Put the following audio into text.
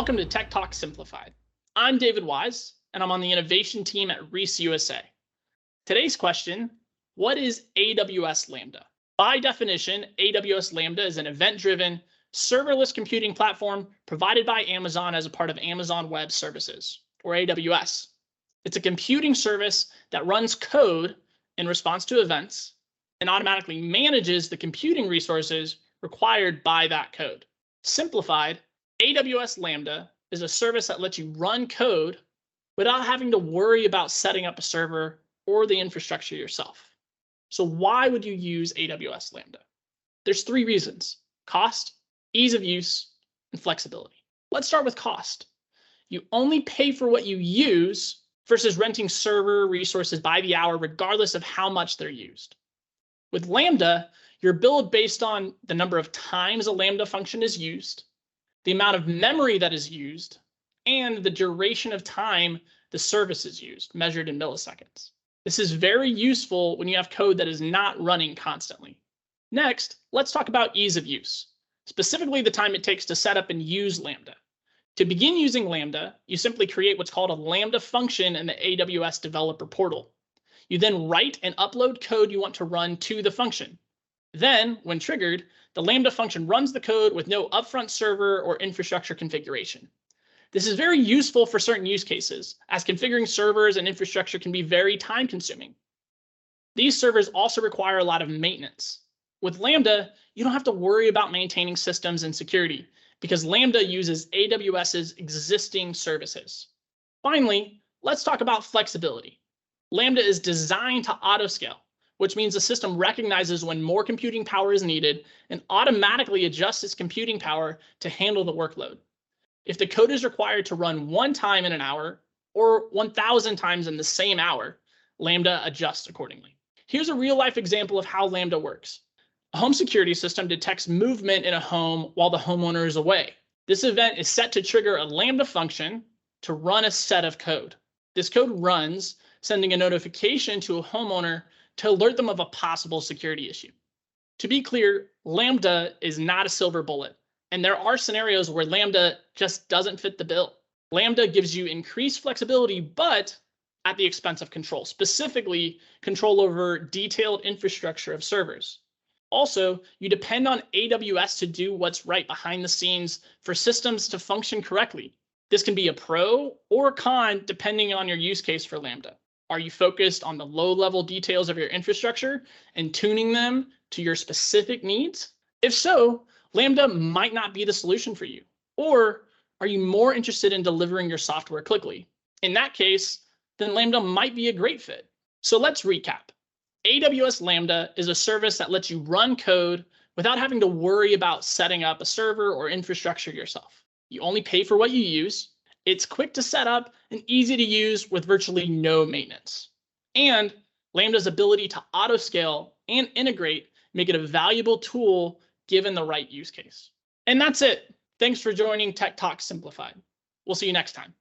Welcome to Tech Talk Simplified. I'm David Weise, and I'm on the innovation team at Reese USA. Today's question, what is AWS Lambda? By definition, AWS Lambda is an event-driven, serverless computing platform provided by Amazon as a part of Amazon Web Services, or AWS. It's a computing service that runs code in response to events and automatically manages the computing resources required by that code. Simplified, AWS Lambda is a service that lets you run code without having to worry about setting up a server or the infrastructure yourself. So why would you use AWS Lambda? There's three reasons: cost, ease of use, and flexibility. Let's start with cost. You only pay for what you use versus renting server resources by the hour, regardless of how much they're used. With Lambda, you're billed based on the number of times a Lambda function is used, the amount of memory that is used, and the duration of time the service is used, measured in milliseconds. This is very useful when you have code that is not running constantly. Next, let's talk about ease of use, specifically the time it takes to set up and use Lambda. To begin using Lambda, you simply create what's called a Lambda function in the AWS developer portal. You then write and upload code you want to run to the function. Then, when triggered, the Lambda function runs the code with no upfront server or infrastructure configuration. This is very useful for certain use cases, as configuring servers and infrastructure can be very time-consuming. These servers also require a lot of maintenance. With Lambda, you don't have to worry about maintaining systems and security, because Lambda uses AWS's existing services. Finally, let's talk about flexibility. Lambda is designed to auto-scale, which means the system recognizes when more computing power is needed and automatically adjusts its computing power to handle the workload. If the code is required to run one time in an hour or 1,000 times in the same hour, Lambda adjusts accordingly. Here's a real-life example of how Lambda works. A home security system detects movement in a home while the homeowner is away. This event is set to trigger a Lambda function to run a set of code. This code runs, sending a notification to a homeowner to alert them of a possible security issue. To be clear, Lambda is not a silver bullet, and there are scenarios where Lambda just doesn't fit the bill. Lambda gives you increased flexibility, but at the expense of control, specifically control over detailed infrastructure of servers. Also, you depend on AWS to do what's right behind the scenes for systems to function correctly. This can be a pro or con depending on your use case for Lambda. Are you focused on the low-level details of your infrastructure and tuning them to your specific needs? If so, Lambda might not be the solution for you. Or are you more interested in delivering your software quickly? In that case, then Lambda might be a great fit. So let's recap. AWS Lambda is a service that lets you run code without having to worry about setting up a server or infrastructure yourself. You only pay for what you use. It's quick to set up and easy to use with virtually no maintenance. And Lambda's ability to auto-scale and integrate make it a valuable tool given the right use case. And that's it. Thanks for joining Tech Talk Simplified. We'll see you next time.